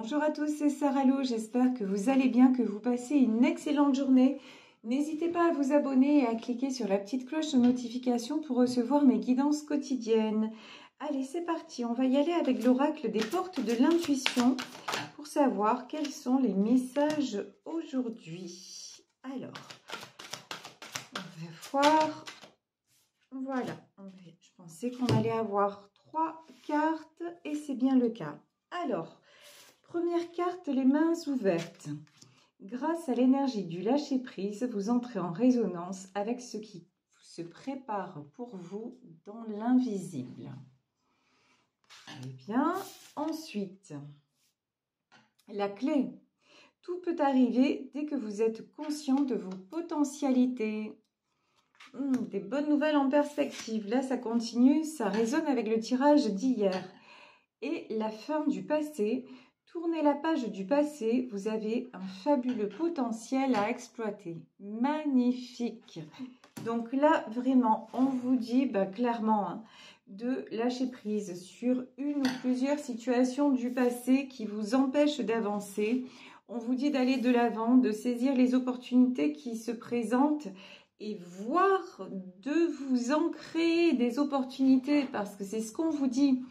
Bonjour à tous, c'est Sarah Lo, j'espère que vous allez bien, que vous passez une excellente journée. N'hésitez pas à vous abonner et à cliquer sur la petite cloche de notification pour recevoir mes guidances quotidiennes. Allez, c'est parti, on va y aller avec l'oracle des portes de l'intuition pour savoir quels sont les messages aujourd'hui. Alors, on va voir. Voilà, je pensais qu'on allait avoir 3 cartes et c'est bien le cas. Alors, première carte, les mains ouvertes. Grâce à l'énergie du lâcher-prise, vous entrez en résonance avec ce qui se prépare pour vous dans l'invisible. Très bien. Ensuite, la clé. Tout peut arriver dès que vous êtes conscient de vos potentialités. Des bonnes nouvelles en perspective. Là, ça continue, ça résonne avec le tirage d'hier. Et la fin du passé. Tournez la page du passé, vous avez un fabuleux potentiel à exploiter. Magnifique. Donc là, vraiment, on vous dit clairement de lâcher prise sur une ou plusieurs situations du passé qui vous empêchent d'avancer. On vous dit d'aller de l'avant, de saisir les opportunités qui se présentent et voire de vous en créer des opportunités parce que c'est ce qu'on vous dit.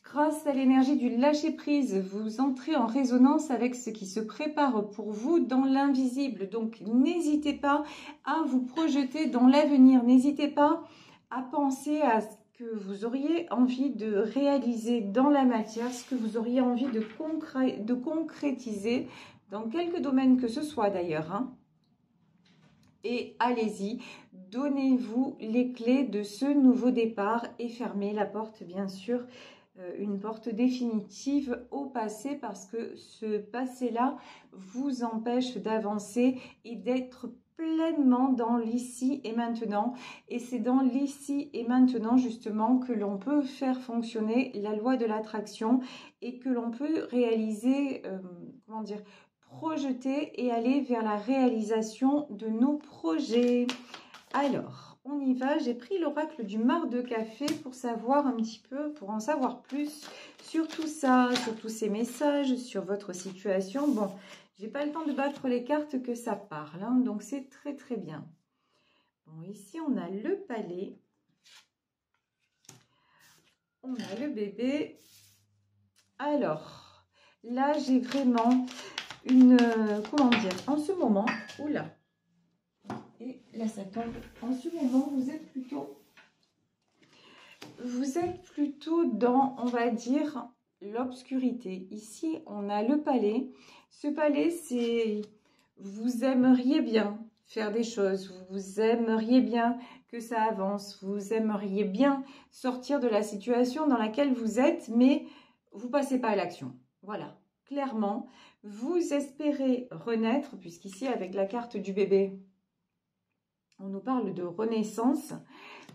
Grâce à l'énergie du lâcher-prise, vous entrez en résonance avec ce qui se prépare pour vous dans l'invisible. Donc, n'hésitez pas à vous projeter dans l'avenir. N'hésitez pas à penser à ce que vous auriez envie de réaliser dans la matière, ce que vous auriez envie de concrétiser dans quelques domaines que ce soit d'ailleurs. Et allez-y, donnez-vous les clés de ce nouveau départ et fermez la porte, bien sûr, une porte définitive au passé parce que ce passé-là vous empêche d'avancer et d'être pleinement dans l'ici et maintenant. Et c'est dans l'ici et maintenant justement que l'on peut faire fonctionner la loi de l'attraction et que l'on peut réaliser, projeter et aller vers la réalisation de nos projets. Alors, on y va. J'ai pris l'oracle du mar de café pour savoir un petit peu, pour en savoir plus sur tout ça, sur tous ces messages, sur votre situation. Bon, j'ai pas le temps de battre les cartes que ça parle, hein, donc c'est très très bien. Bon, ici on a le palais, on a le bébé. Alors, là j'ai vraiment une, comment dire, en ce moment, oula. Et là, ça tombe. En ce moment, vous êtes plutôt dans, on va dire, l'obscurité. Ici, on a le palais. Ce palais, c'est, vous aimeriez bien faire des choses. Vous aimeriez bien que ça avance. Vous aimeriez bien sortir de la situation dans laquelle vous êtes, mais vous ne passez pas à l'action. Voilà, clairement, vous espérez renaître, puisqu'ici, avec la carte du bébé, on nous parle de renaissance,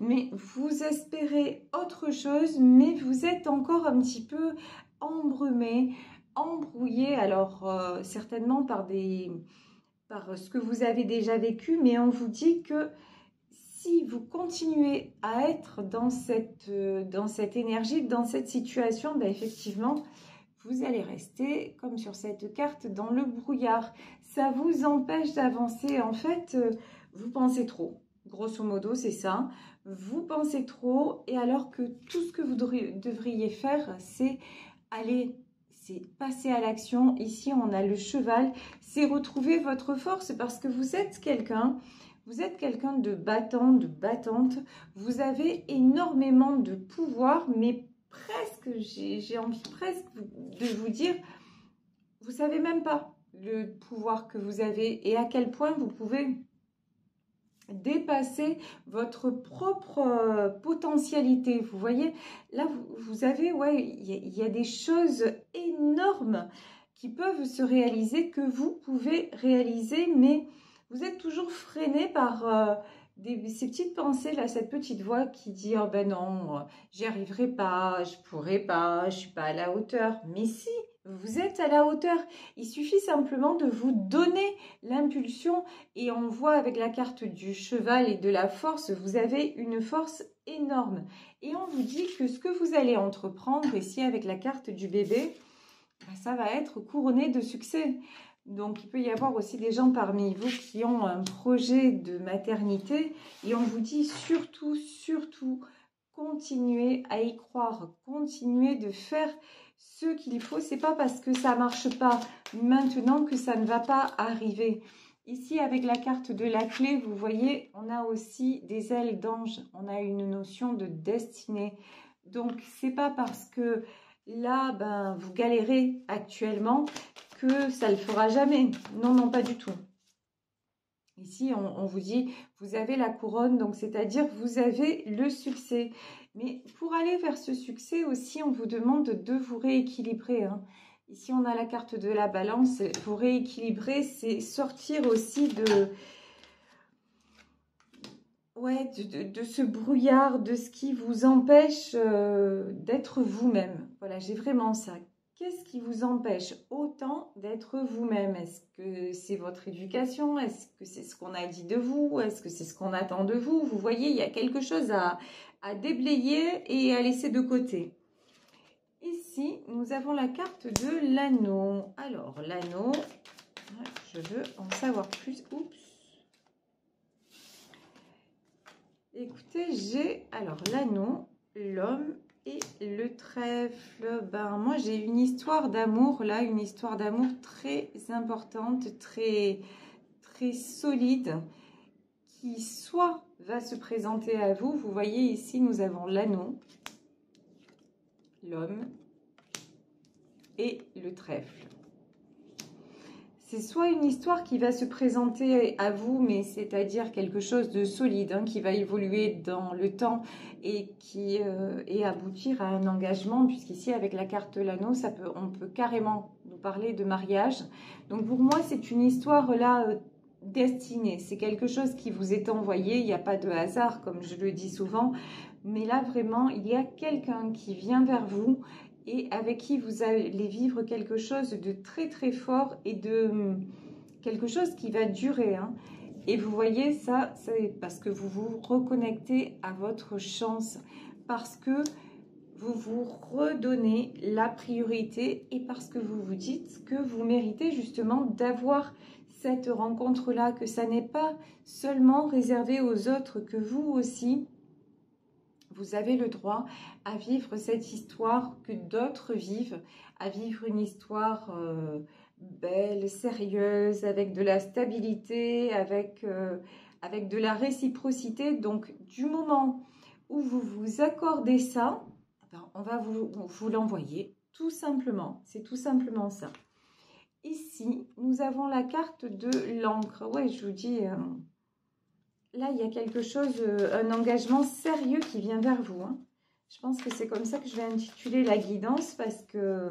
mais vous espérez autre chose, mais vous êtes encore un petit peu embrumé, embrouillé, alors certainement par ce que vous avez déjà vécu, mais on vous dit que si vous continuez à être dans cette énergie, dans cette situation, ben effectivement, vous allez rester, comme sur cette carte, dans le brouillard. Ça vous empêche d'avancer. En fait, vous pensez trop. Grosso modo, c'est ça. Vous pensez trop, et alors que tout ce que vous devriez faire, c'est aller, c'est passer à l'action. Ici, on a le cheval. C'est retrouver votre force parce que vous êtes quelqu'un de battant, de battante. Vous avez énormément de pouvoir, mais presque, j'ai envie presque de vous dire, vous savez même pas le pouvoir que vous avez et à quel point vous pouvez dépasser votre propre potentialité. Vous voyez, là, vous avez, ouais, il y a des choses énormes qui peuvent se réaliser, que vous pouvez réaliser, mais vous êtes toujours freiné par ces petites pensées, là, cette petite voix qui dit « Oh ben non, j'y arriverai pas, je pourrai pas, je suis pas à la hauteur. » Mais si, vous êtes à la hauteur. Il suffit simplement de vous donner l'impulsion et on voit avec la carte du cheval et de la force, vous avez une force énorme. Et on vous dit que ce que vous allez entreprendre ici avec la carte du bébé, ça va être couronné de succès. Donc, il peut y avoir aussi des gens parmi vous qui ont un projet de maternité et on vous dit surtout, surtout, continuez à y croire, continuez de faire ce qu'il faut. C'est pas parce que ça marche pas maintenant que ça ne va pas arriver. Ici, avec la carte de la clé, vous voyez, on a aussi des ailes d'ange. On a une notion de destinée. Donc, c'est pas parce que là, ben, vous galérez actuellement que ça ne le fera jamais. Non, non, pas du tout. Ici, on vous dit, vous avez la couronne, donc c'est-à-dire vous avez le succès. Mais pour aller vers ce succès aussi, on vous demande de vous rééquilibrer. Hein. Ici, on a la carte de la balance. Vous rééquilibrer, c'est sortir aussi de ce brouillard, de ce qui vous empêche d'être vous-même. Voilà, j'ai vraiment ça. Qu'est-ce qui vous empêche autant d'être vous-même? Est-ce que c'est votre éducation? Est-ce que c'est ce qu'on a dit de vous? Est-ce que c'est ce qu'on attend de vous? Vous voyez, il y a quelque chose à déblayer et à laisser de côté. Ici, nous avons la carte de l'anneau. Alors, l'anneau, je veux en savoir plus. Oups. Écoutez, j'ai alors l'anneau, l'homme et le trèfle. Ben, moi, j'ai une histoire d'amour, là, une histoire d'amour très importante, très, très solide, qui soit va se présenter à vous. Vous voyez ici, nous avons l'anneau, l'homme et le trèfle. C'est soit une histoire qui va se présenter à vous, mais c'est-à-dire quelque chose de solide, hein, qui va évoluer dans le temps et qui et aboutir à un engagement, puisqu'ici, avec la carte de l'anneau, on peut carrément nous parler de mariage. Donc, pour moi, c'est une histoire là destinée. C'est quelque chose qui vous est envoyé. Il n'y a pas de hasard, comme je le dis souvent. Mais là, vraiment, il y a quelqu'un qui vient vers vous et avec qui vous allez vivre quelque chose de très très fort et de quelque chose qui va durer. Hein. Et vous voyez, ça, c'est parce que vous vous reconnectez à votre chance, parce que vous vous redonnez la priorité et parce que vous vous dites que vous méritez justement d'avoir cette rencontre-là, que ça n'est pas seulement réservé aux autres, que vous aussi, vous avez le droit à vivre cette histoire que d'autres vivent, à vivre une histoire belle, sérieuse, avec de la stabilité, avec de la réciprocité. Donc, du moment où vous vous accordez ça, on va vous l'envoyer, tout simplement. C'est tout simplement ça. Ici, nous avons la carte de l'encre. Ouais, je vous dis... là, il y a quelque chose, un engagement sérieux qui vient vers vous. Hein. Je pense que c'est comme ça que je vais intituler la guidance parce que...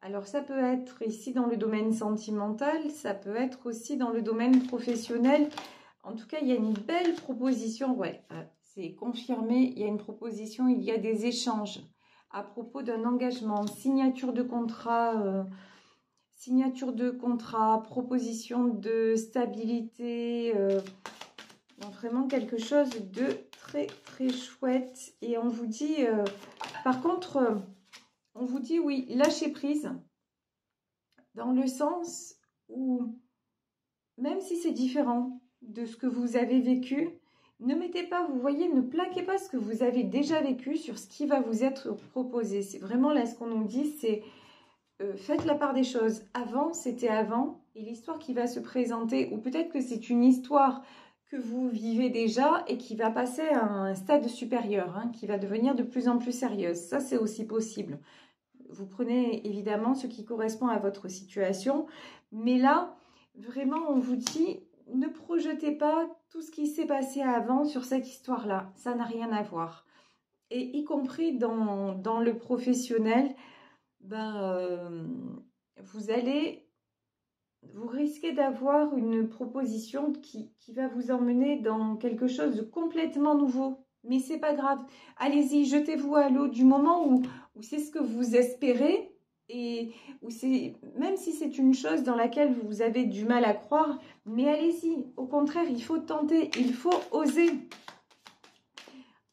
Alors, ça peut être ici dans le domaine sentimental, ça peut être aussi dans le domaine professionnel. En tout cas, il y a une belle proposition. Ouais, c'est confirmé, il y a une proposition, il y a des échanges à propos d'un engagement, signature de contrat... signature de contrat, proposition de stabilité, donc vraiment quelque chose de très très chouette. Et on vous dit, par contre, on vous dit oui, lâchez prise, dans le sens où, même si c'est différent de ce que vous avez vécu, ne mettez pas, vous voyez, ne plaquez pas ce que vous avez déjà vécu sur ce qui va vous être proposé. C'est vraiment là ce qu'on nous dit, c'est... faites la part des choses. Avant, c'était avant. Et l'histoire qui va se présenter, ou peut-être que c'est une histoire que vous vivez déjà et qui va passer à un stade supérieur, hein, qui va devenir de plus en plus sérieuse. Ça, c'est aussi possible. Vous prenez évidemment ce qui correspond à votre situation. Mais là, vraiment, on vous dit, ne projetez pas tout ce qui s'est passé avant sur cette histoire-là. Ça n'a rien à voir. Et y compris dans le professionnel, vous risquez d'avoir une proposition qui va vous emmener dans quelque chose de complètement nouveau. Mais c'est pas grave. Allez-y, jetez-vous à l'eau du moment où c'est ce que vous espérez et où c'est, même si c'est une chose dans laquelle vous avez du mal à croire, mais allez-y. Au contraire, il faut tenter, il faut oser.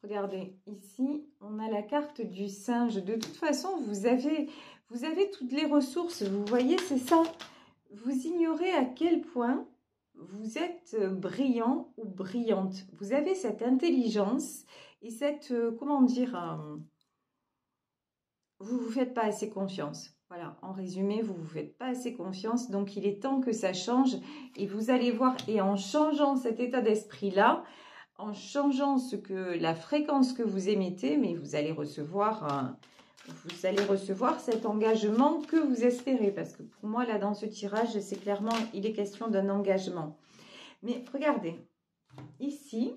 Regardez, ici, on a la carte du singe. De toute façon, vous Vous avez toutes les ressources, vous voyez, c'est ça. Vous ignorez à quel point vous êtes brillant ou brillante. Vous avez cette intelligence et cette, comment dire, vous ne vous faites pas assez confiance. Voilà, en résumé, vous ne vous faites pas assez confiance. Donc, il est temps que ça change. Et vous allez voir, et en changeant cet état d'esprit-là, en changeant la fréquence que vous émettez, mais vous allez recevoir cet engagement que vous espérez. Parce que pour moi, là, dans ce tirage, c'est clairement, il est question d'un engagement. Mais regardez, ici,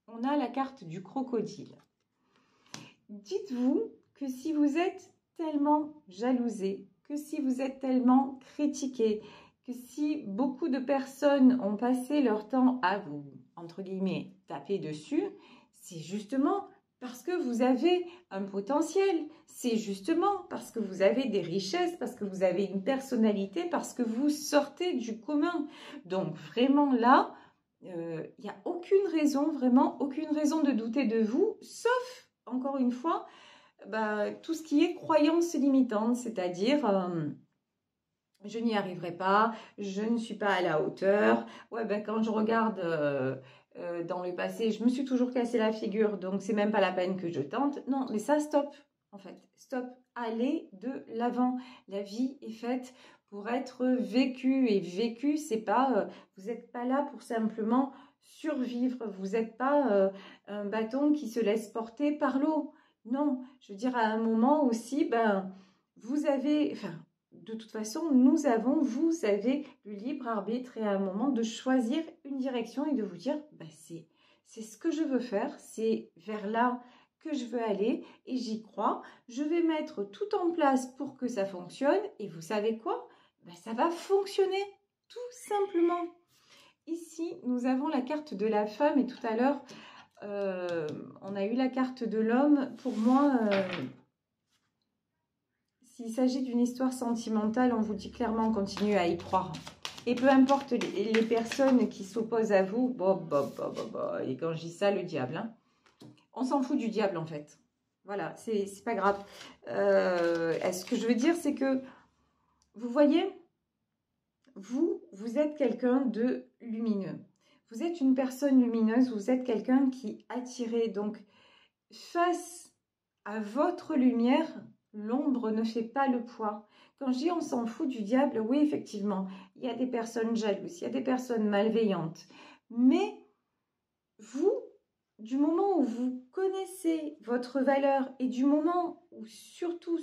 on a la carte du crocodile. Dites-vous que si vous êtes tellement jalousé, que si vous êtes tellement critiqué, que si beaucoup de personnes ont passé leur temps à vous, entre guillemets, taper dessus, c'est justement parce que vous avez un potentiel, c'est justement parce que vous avez des richesses, parce que vous avez une personnalité, parce que vous sortez du commun. Donc vraiment là, il n'y a aucune raison, vraiment aucune raison de douter de vous, sauf, encore une fois, tout ce qui est croyance limitante, c'est-à-dire je n'y arriverai pas, je ne suis pas à la hauteur. Ouais, quand je regarde dans le passé, je me suis toujours cassé la figure, donc c'est même pas la peine que je tente. Non, mais ça, stop, en fait, stop. Allez de l'avant. La vie est faite pour être vécue, et vécue, c'est pas, vous n'êtes pas là pour simplement survivre. Vous n'êtes pas un bâton qui se laisse porter par l'eau. Non, je veux dire, à un moment aussi, vous avez, enfin, de toute façon, vous avez le libre arbitre et à un moment de choisir une direction et de vous dire, c'est ce que je veux faire, c'est vers là que je veux aller et j'y crois. Je vais mettre tout en place pour que ça fonctionne et vous savez quoi? Ça va fonctionner, tout simplement. Ici, nous avons la carte de la femme et tout à l'heure, on a eu la carte de l'homme. Pour moi, s'il s'agit d'une histoire sentimentale, on vous dit clairement, continuez à y croire. Et peu importe les personnes qui s'opposent à vous, et quand je dis ça, le diable, hein. On s'en fout du diable en fait. Voilà, c'est pas grave. Ce que je veux dire, c'est que, vous voyez, vous êtes quelqu'un de lumineux. Vous êtes une personne lumineuse, vous êtes quelqu'un qui attiré. Donc, face à votre lumière, l'ombre ne fait pas le poids. Quand je dis on s'en fout du diable, oui, effectivement, il y a des personnes jalouses, il y a des personnes malveillantes. Mais vous, du moment où vous connaissez votre valeur et du moment où surtout,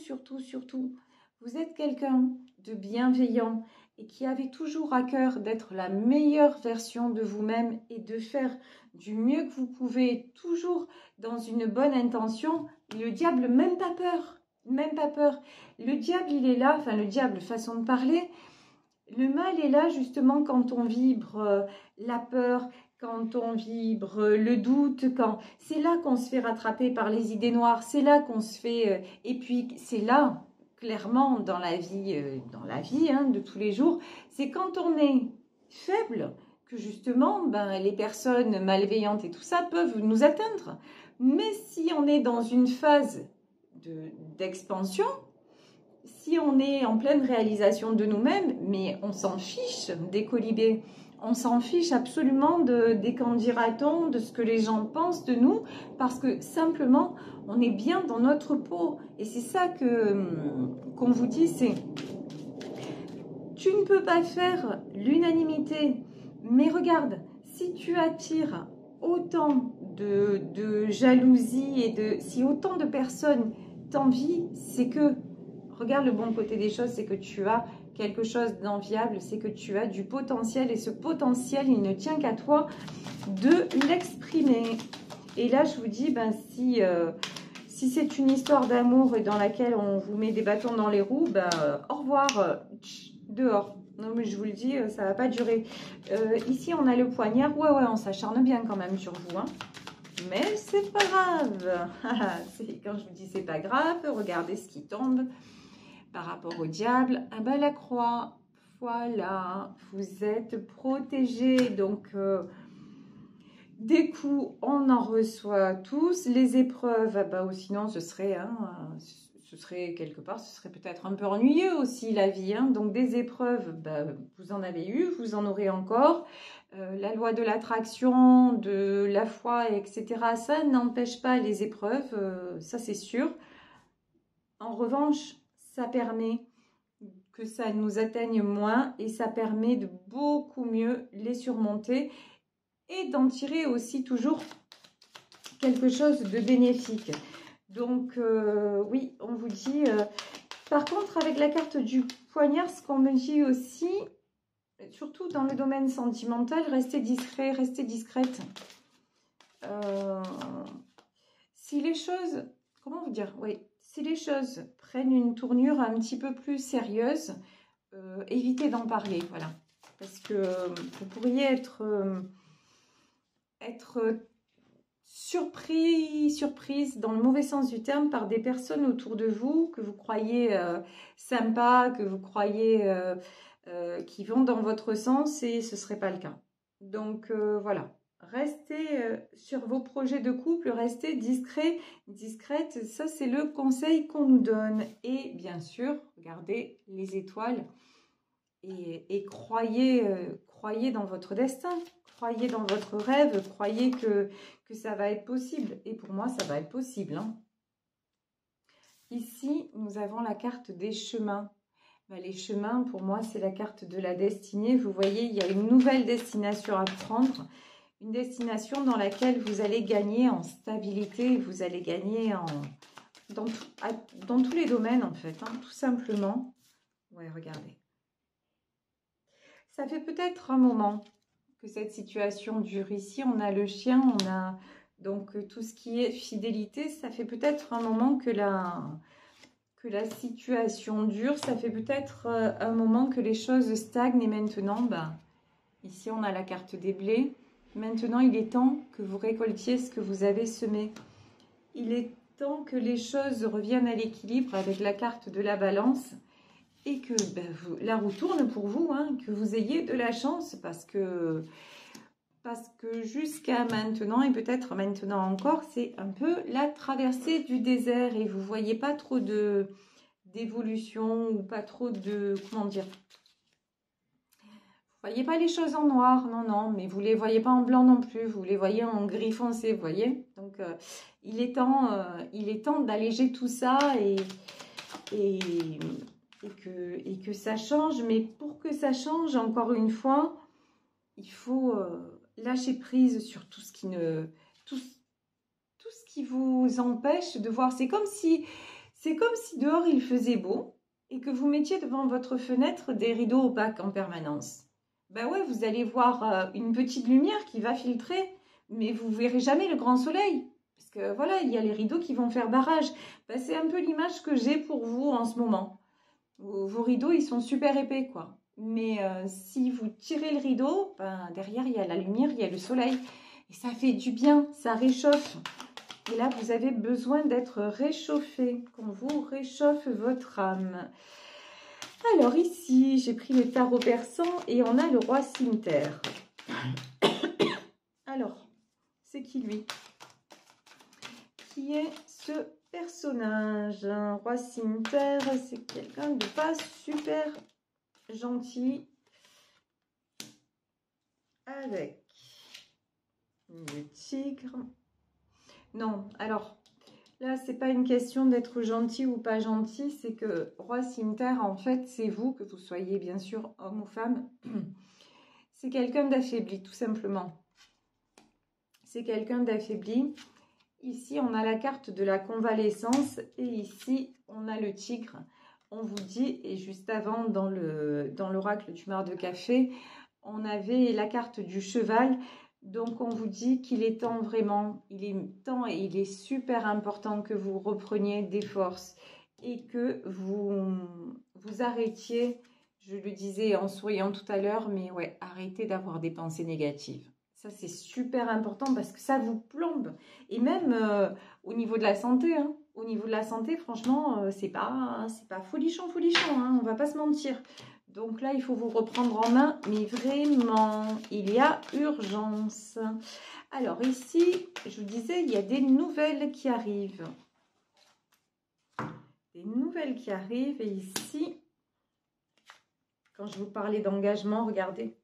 vous êtes quelqu'un de bienveillant et qui avait toujours à cœur d'être la meilleure version de vous-même et de faire du mieux que vous pouvez, toujours dans une bonne intention, le diable, même pas peur, même pas peur. Le diable, il est là, enfin le diable, façon de parler, le mal est là justement quand on vibre la peur, quand on vibre le doute, c'est là qu'on se fait rattraper par les idées noires, c'est là qu'on se fait... et puis c'est là, clairement, dans la vie de tous les jours, c'est quand on est faible que justement, les personnes malveillantes et tout ça peuvent nous atteindre. Mais si on est dans une phase d'expansion, si on est en pleine réalisation de nous-mêmes, mais on s'en fiche des colibés, on s'en fiche absolument des qu'en-dira-t-on, de ce que les gens pensent de nous, parce que simplement, on est bien dans notre peau. Et c'est ça qu'on vous dit, c'est tu ne peux pas faire l'unanimité, mais regarde, si tu attires autant de jalousie et si autant de personnes t'envient, c'est que, regarde le bon côté des choses, c'est que tu as quelque chose d'enviable, c'est que tu as du potentiel et ce potentiel, il ne tient qu'à toi de l'exprimer. Et là, je vous dis, si c'est une histoire d'amour et dans laquelle on vous met des bâtons dans les roues, au revoir, dehors. Non, mais je vous le dis, ça va pas durer. Ici, on a le poignard. Ouais, on s'acharne bien quand même sur vous, hein. Mais c'est pas grave. Quand je vous dis c'est pas grave, regardez ce qui tombe par rapport au diable. Ah ben la croix, voilà, vous êtes protégés. Donc, des coups, on en reçoit tous. Les épreuves, ou sinon ce serait ce serait quelque part, ce serait peut-être un peu ennuyeux aussi la vie, hein. Donc des épreuves, bah, vous en avez eu, vous en aurez encore. La loi de l'attraction, de la foi, etc. Ça n'empêche pas les épreuves, ça c'est sûr. En revanche, ça permet que ça nous atteigne moins et ça permet de beaucoup mieux les surmonter et d'en tirer aussi toujours quelque chose de bénéfique. Donc oui, on vous dit... par contre, avec la carte du poignard, ce qu'on me dit aussi, surtout dans le domaine sentimental, restez discret, restez discrète. Si les choses... Comment vous dire? Oui, si les choses prennent une tournure un petit peu plus sérieuse, évitez d'en parler, voilà. Parce que vous pourriez être surprise dans le mauvais sens du terme par des personnes autour de vous que vous croyez sympas, que vous croyez qui vont dans votre sens et ce ne serait pas le cas. Donc voilà, restez sur vos projets de couple, restez discret, discrète, ça c'est le conseil qu'on nous donne. Et bien sûr, regardez les étoiles et croyez dans votre destin. Croyez dans votre rêve, croyez que ça va être possible. Et pour moi, ça va être possible, hein. Ici, nous avons la carte des chemins. Ben, les chemins, pour moi, c'est la carte de la destinée. Vous voyez, il y a une nouvelle destination à prendre. Une destination dans laquelle vous allez gagner en stabilité. Vous allez gagner dans tous les domaines, en fait, hein, tout simplement. Ouais, regardez. Ça fait peut-être un moment que cette situation dure. Ici, on a le chien, on a donc tout ce qui est fidélité. Ça fait peut-être un moment que la situation dure. Ça fait peut-être un moment que les choses stagnent. Et maintenant, bah, ici, on a la carte des blés. Maintenant, il est temps que vous récoltiez ce que vous avez semé. Il est temps que les choses reviennent à l'équilibre avec la carte de la balance. Et que ben, la roue tourne pour vous, hein, que vous ayez de la chance parce que jusqu'à maintenant et peut-être maintenant encore, c'est un peu la traversée du désert et vous ne voyez pas trop d'évolution ou pas trop de, comment dire, vous ne voyez pas les choses en noir, non, mais vous ne les voyez pas en blanc non plus, vous les voyez en gris foncé, vous voyez. Donc, il est temps d'alléger tout ça et que ça change, mais pour que ça change, encore une fois, il faut lâcher prise sur tout ce qui vous empêche de voir. C'est comme si dehors il faisait beau et que vous mettiez devant votre fenêtre des rideaux opaques en permanence. Ben ouais, vous allez voir une petite lumière qui va filtrer, mais vous verrez jamais le grand soleil. Parce que voilà, il y a les rideaux qui vont faire barrage. Ben, c'est un peu l'image que j'ai pour vous en ce moment. Vos rideaux, ils sont super épais, quoi. Mais si vous tirez le rideau, ben, derrière, il y a la lumière, il y a le soleil. Et ça fait du bien, ça réchauffe. Et là, vous avez besoin d'être réchauffé, qu'on vous réchauffe votre âme. Alors ici, j'ai pris le tarot persan et on a le roi cimeterre. Alors, c'est qui lui? Qui est ce personnage? Un roi cimeterre, c'est quelqu'un de pas super gentil. Avec le tigre. Non, alors, là, c'est pas une question d'être gentil ou pas gentil, c'est que roi cimeterre, en fait, c'est vous, que vous soyez bien sûr homme ou femme. C'est quelqu'un d'affaibli, tout simplement. C'est quelqu'un d'affaibli. Ici, on a la carte de la convalescence et ici, on a le tigre. On vous dit, et juste avant, dans l'oracle du mar de café, on avait la carte du cheval. Donc, on vous dit qu'il est temps vraiment, il est temps et il est super important que vous repreniez des forces et que vous arrêtiez, je le disais en souriant tout à l'heure, mais ouais, arrêtez d'avoir des pensées négatives. Ça, c'est super important parce que ça vous plombe. Et même au niveau de la santé, hein, au niveau de la santé, franchement, c'est pas folichon, hein, on va pas se mentir. Donc là, il faut vous reprendre en main, mais vraiment, il y a urgence. Alors ici, je vous disais, il y a des nouvelles qui arrivent. des nouvelles qui arrivent. Et ici, quand je vous parlais d'engagement, regardez.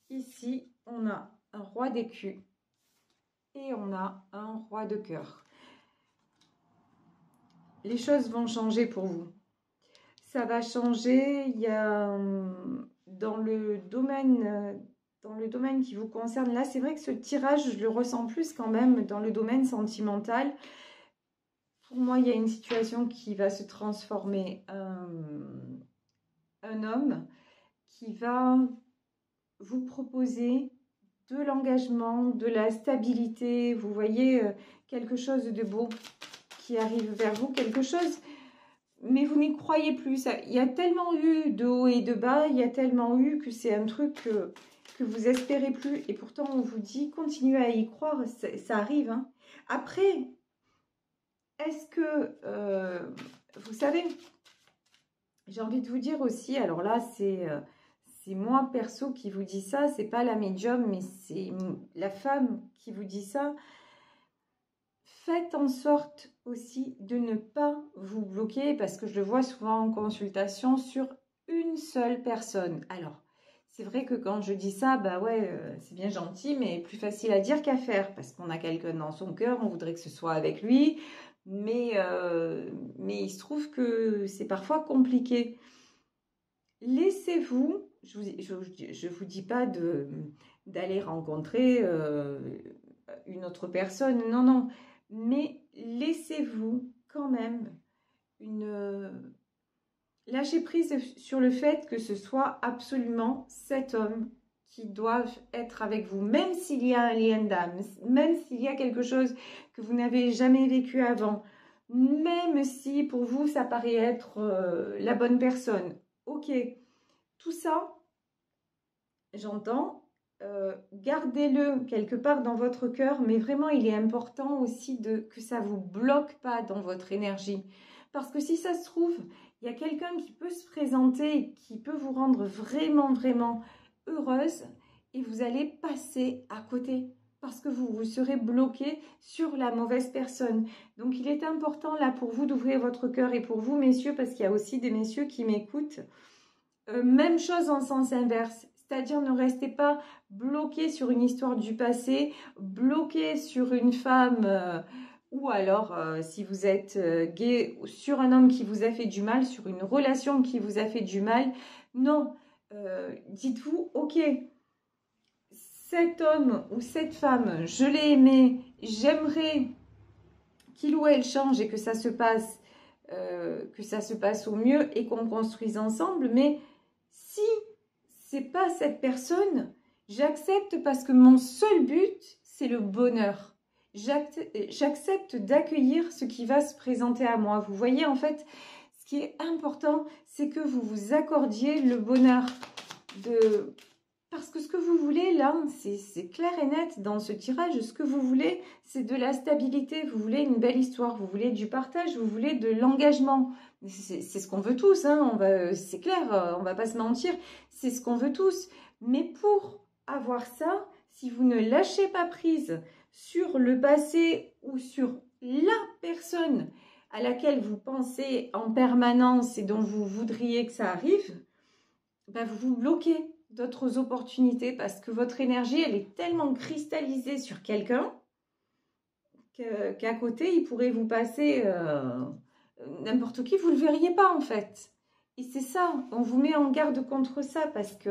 Ici, on a un roi d'écus et on a un roi de cœur. Les choses vont changer pour vous. Ça va changer. Il y a dans le domaine qui vous concerne. Là, c'est vrai que ce tirage, je le ressens plus quand même dans le domaine sentimental. Pour moi, il y a une situation qui va se transformer. Un homme qui va vous proposer de l'engagement, de la stabilité. Vous voyez quelque chose de beau qui arrive vers vous, quelque chose, mais vous n'y croyez plus. Il y a tellement eu de haut et de bas, il y a tellement eu que c'est un truc que vous espérez plus. Et pourtant, on vous dit, continuez à y croire, ça arrive. Hein. Après, est-ce que, vous savez, j'ai envie de vous dire aussi, alors là, c'est moi perso qui vous dis ça, c'est pas la médium, mais c'est la femme qui vous dit ça. Faites en sorte aussi de ne pas vous bloquer, parce que je le vois souvent en consultation, sur une seule personne. Alors, c'est vrai que quand je dis ça, bah ouais, c'est bien gentil, mais plus facile à dire qu'à faire, parce qu'on a quelqu'un dans son cœur, on voudrait que ce soit avec lui, mais il se trouve que c'est parfois compliqué. Laissez-vous, je vous dis pas d'aller rencontrer une autre personne, non, non, mais laissez-vous quand même lâcher prise sur le fait que ce soit absolument cet homme qui doit être avec vous, même s'il y a un lien d'âme, même s'il y a quelque chose que vous n'avez jamais vécu avant, même si pour vous ça paraît être la bonne personne. Ok, tout ça, j'entends. Gardez-le quelque part dans votre cœur, mais vraiment il est important aussi que ça ne vous bloque pas dans votre énergie, parce que si ça se trouve, il y a quelqu'un qui peut se présenter, qui peut vous rendre vraiment, vraiment heureuse, et vous allez passer à côté, parce que vous serez bloqué sur la mauvaise personne. Donc il est important là pour vous d'ouvrir votre cœur, et pour vous messieurs, parce qu'il y a aussi des messieurs qui m'écoutent, même chose en sens inverse. C'est-à-dire ne restez pas bloqué sur une histoire du passé, bloqué sur une femme ou alors si vous êtes gay, sur un homme qui vous a fait du mal, sur une relation qui vous a fait du mal. Non, dites-vous, ok, cet homme ou cette femme, je l'ai aimé, j'aimerais qu'il ou elle change et que ça se passe au mieux et qu'on construise ensemble, mais si c'est pas cette personne, j'accepte parce que mon seul but, c'est le bonheur. J'accepte d'accueillir ce qui va se présenter à moi. Vous voyez, en fait, ce qui est important, c'est que vous vous accordiez le bonheur de... Parce que ce que vous voulez, là, c'est clair et net dans ce tirage. Ce que vous voulez, c'est de la stabilité. Vous voulez une belle histoire. Vous voulez du partage. Vous voulez de l'engagement. C'est ce qu'on veut tous. Hein. C'est clair, on va pas se mentir. C'est ce qu'on veut tous. Mais pour avoir ça, si vous ne lâchez pas prise sur le passé ou sur la personne à laquelle vous pensez en permanence et dont vous voudriez que ça arrive, ben vous vous bloquez d'autres opportunités parce que votre énergie, elle est tellement cristallisée sur quelqu'un qu'à côté, il pourrait vous passer n'importe qui, vous ne le verriez pas en fait. Et c'est ça, on vous met en garde contre ça parce que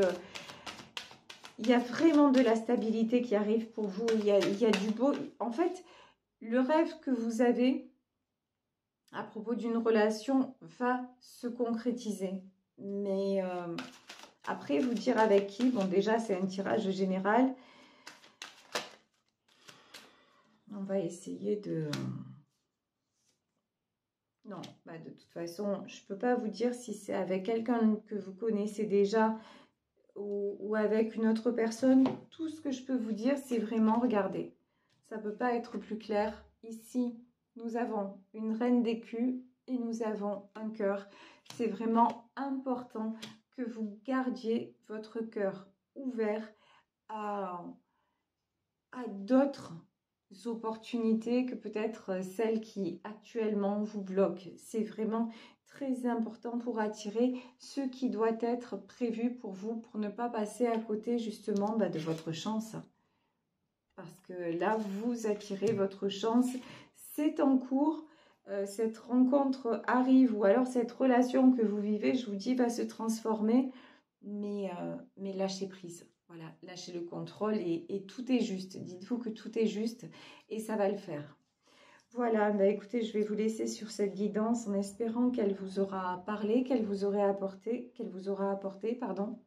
il y a vraiment de la stabilité qui arrive pour vous, il y a du beau. En fait, le rêve que vous avez à propos d'une relation va se concrétiser. Mais... après, vous dire avec qui, bon déjà c'est un tirage général. On va essayer de... Non, bah de toute façon, je ne peux pas vous dire si c'est avec quelqu'un que vous connaissez déjà ou avec une autre personne. Tout ce que je peux vous dire, c'est vraiment, regardez, ça ne peut pas être plus clair. Ici, nous avons une reine d'écus et nous avons un cœur. C'est vraiment important que vous gardiez votre cœur ouvert à d'autres opportunités que peut-être celles qui actuellement vous bloquent. C'est vraiment très important pour attirer ce qui doit être prévu pour vous, pour ne pas passer à côté justement de votre chance. Parce que là, vous attirez votre chance, c'est en cours, cette rencontre arrive ou alors cette relation que vous vivez, je vous dis, va se transformer, mais lâchez prise. Voilà, lâchez le contrôle et tout est juste. Dites-vous que tout est juste et ça va le faire. Voilà, bah écoutez, je vais vous laisser sur cette guidance en espérant qu'elle vous aura parlé, qu'elle vous aura apporté, pardon.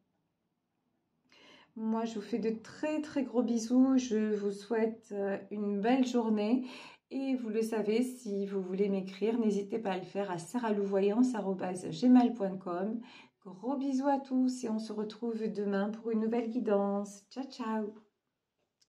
Moi, je vous fais de très très gros bisous. Je vous souhaite une belle journée. Et vous le savez, si vous voulez m'écrire, n'hésitez pas à le faire à saralouvoyance@gmail.com. Gros bisous à tous et on se retrouve demain pour une nouvelle guidance. Ciao, ciao!